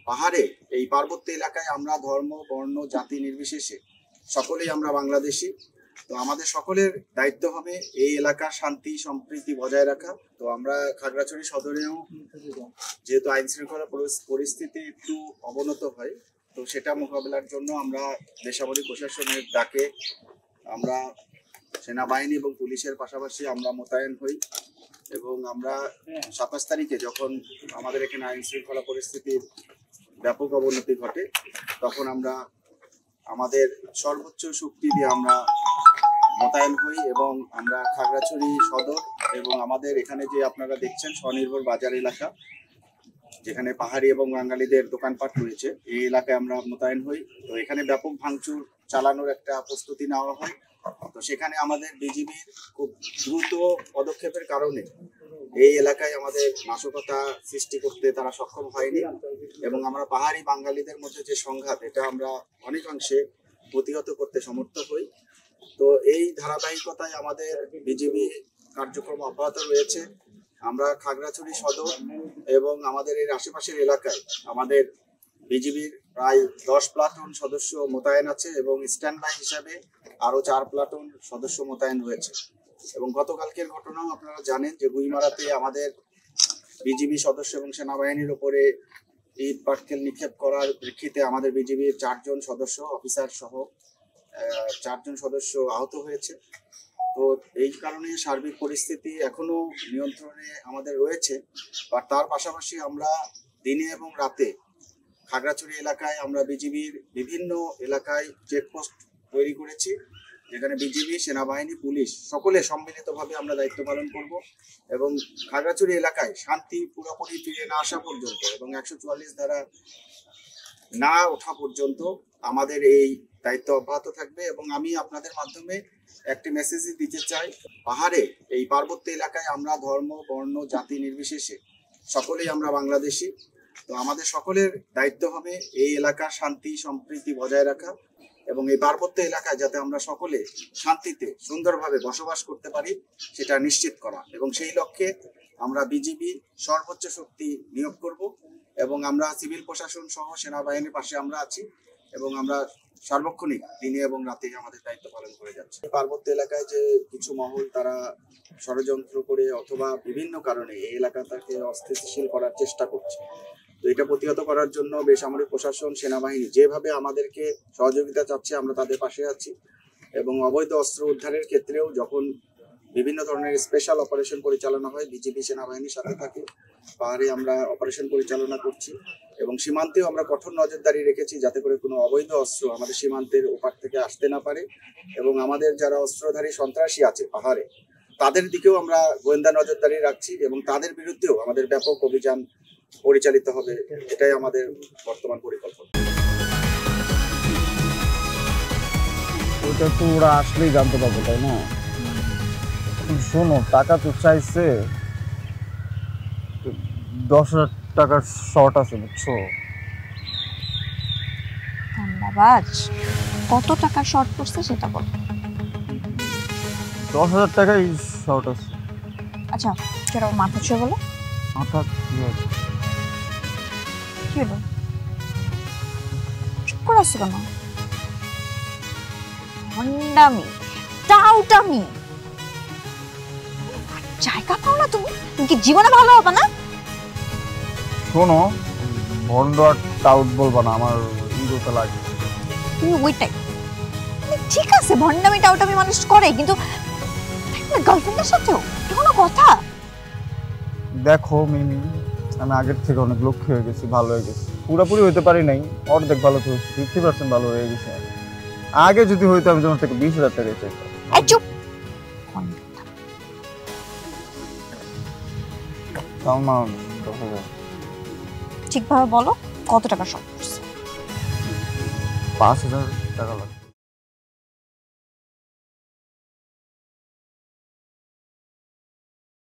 পাহাড়ে এই পার্বত্য এলাকায় আমরা ধর্ম বর্ণ জাতি নির্বিশেষে সকলেই আমরা বাংলাদেশি। তো আমাদের সকলের দায়িত্ব হবে এই এলাকার শান্তি সম্প্রীতি বজায় রাখা। তো আমরা খাগড়াছড়ি সদরেও যেহেতু আইন শৃঙ্খলা পরিস্থিতি একটু অবনত হয়, তো সেটা মোকাবেলার জন্য আমরা বেসামরিক প্রশাসনের ডাকে আমরা সেনাবাহিনী এবং পুলিশের পাশাপাশি আমরা মোতায়েন হই এবং আমরা 27 তারিখে যখন আমাদের এখানে আইন শৃঙ্খলা পরিস্থিতির ব্যাপক অবনতি ঘটে তখন আমরা আমাদের সর্বোচ্চ শক্তি দিয়ে আমরা মোতায়েন হই এবং আমরা খাগড়াছড়ি সদর এবং আমাদের এখানে যে আপনারা দেখছেন স্বনির্ভর বাজার এলাকা, যেখানে পাহাড়ি এবং বাঙালিদের দোকানপাট রয়েছে, এই এলাকায় আমরা মোতায়েন হই। তো এখানে ব্যাপক ভাঙচুর চালানোর একটা প্রস্তুতি নেওয়া হয়। তো সেখানে আমাদের বিজিবির খুব দ্রুত পদক্ষেপের কারণে এই এলাকায় আমাদের নাশকতা সৃষ্টি করতে তারা সক্ষম হয়নি এবং আমরা পাহাড়ি বাঙালিদের মধ্যে যে সংঘাত, এটা আমরা অনেকাংশে প্রতিহত করতে সমর্থ হই। তো এই ধারাবাহিকতায় আমাদের বিজিবি কার্যক্রম অব্যাহত রয়েছে। আমরা খাগড়াছড়ি সদর এবং আমাদের এর আশেপাশের এলাকায় আমাদের বিজিবির প্রায় 10 প্লাটুন সদস্য মোতায়েন আছে এবং স্ট্যান্ড বাই হিসাবে আরো 4 প্লাটুন সদস্য মোতায়েন রয়েছে। এবং গতকালকের ঘটনাও আপনারা জানেন যে গুইমারাতে আমাদের বিজিবি সদস্য এবং সেনাবাহিনীর উপরে ইট পাটকেল নিক্ষেপ করার প্রেক্ষিতে আমাদের বিজিবির 4 জন সদস্য অফিসার সহ 4 জন সদস্য আহত হয়েছে। তো এই কারণে সার্বিক পরিস্থিতি এখনো নিয়ন্ত্রণে আমাদের রয়েছে। আর তার পাশাপাশি আমরা দিনে এবং রাতে খাগড়াছড়ি এলাকায় আমরা বিজিবির বিভিন্ন এলাকায় চেকপোস্ট তৈরি করেছি, যেখানে বিজিবি সেনাবাহিনী পুলিশ সকলে সম্মিলিতভাবে আমরা দায়িত্ব পালন করব এবং খাগড়াছড়ি এলাকায় শান্তি পুরোপুরি ফিরে না আসা পর্যন্ত এবং 144 ধারা না ওঠা পর্যন্ত আমাদের এই দায়িত্ব অব্যাহত থাকবে। এবং আমি আপনাদের মাধ্যমে একটি মেসেজ দিতে চাই, পাহাড়ে এই পার্বত্য এলাকায় আমরা ধর্ম বর্ণ জাতি নির্বিশেষে সকলেই আমরা বাংলাদেশি। তো আমাদের সকলের দায়িত্ব হবে এই এলাকার শান্তি সম্প্রীতি বজায় রাখা এবং এই পার্বত্য এলাকায় যাতে আমরা সকলে শান্তিতে সুন্দরভাবে বসবাস করতে পারি সেটা নিশ্চিত করা। এবং সেই লক্ষ্যে আমরা বিজিবি সর্বোচ্চ শক্তি নিয়োগ করব এবং আমরা সিভিল প্রশাসন সহ সেনাবাহিনীর পাশে আমরা আছি এবং আমরা সার্বক্ষণিক দিনে এবং রাতে আমাদের দায়িত্ব পালন করে যাচ্ছি। পার্বত্য এলাকায় যে কিছু মহল তারা ষড়যন্ত্র করে অথবা বিভিন্ন কারণে এই এলাকাটাকে অস্থিতিশীল করার চেষ্টা করছে, তো এটা প্রতিহত করার জন্য বেসামরিক প্রশাসন সেনাবাহিনী যেভাবে আমাদেরকে সহযোগিতা চাচ্ছে আমরা তাদের পাশে আছি। এবং অবৈধ অস্ত্র উদ্ধারের ক্ষেত্রেও যখন বিভিন্ন ধরনের স্পেশাল অপারেশন পরিচালনা হয় বিজিবি সেনাবাহিনীর সাথে থাকে, পাহাড়ে আমরা অপারেশন পরিচালনা করছি এবং সীমান্তেও আমরা কঠোর নজরদারি রেখেছি যাতে করে কোনো অবৈধ অস্ত্র আমাদের সীমান্তের ওপার থেকে আসতে না পারে। এবং আমাদের যারা অস্ত্রধারী সন্ত্রাসী আছে পাহাড়ে তাদের দিকেও আমরা গোয়েন্দা নজরদারি রাখছি এবং তাদের বিরুদ্ধেও আমাদের ব্যাপক অভিযান পরিচালিত হবে, এটাই আমাদের বর্তমান পরিকল্পনা। ওটা তো ওরা আসলেই জানতে পারবে, তাই না? শোনো, টাকা তো চাইছে, 10,000 টাকার শর্ট আছে, বুঝছো? ধন্যবাদ। কত টাকা শর্ট পড়ছে সেটা বল। 10,000 টাকাই শর্ট আছে। আচ্ছা, সেটা মাথা ছুঁয়ে বলো। মাথা কি হবে? কি হলো? চুপ করে আসছো কেন? ভণ্ডামি, টাউটামি, জায়গা পাও না তুমি? তুমি কি জীবনে ভালো হবে না? শোনো, ভন্ড আর টাউট বলবা না, আমার ইগোতে লাগে। তুমি ওইটাই। ঠিক আছে, ভণ্ডামি টাউটামি মানুষ করে, কিন্তু গার্লফ্রেন্ডের সাথেও কোনো কথা? দেখো মিমি, আমি আগের থেকে অনেক লক্ষ্য হয়ে গেছি, ভালো হয়ে গেছি। পুরোপুরি হইতে পারি নাই, অর্ধেক ভালো তো 50% ভালো হয়ে গেছে। আগে যদি হইতো আমি তোমার থেকে 20,000 টাকা চাইতাম। চুপ। ঠিকভাবে বলো, কত টাকা শর্ট পড়ছে? 5,000 টাকা লাগবে।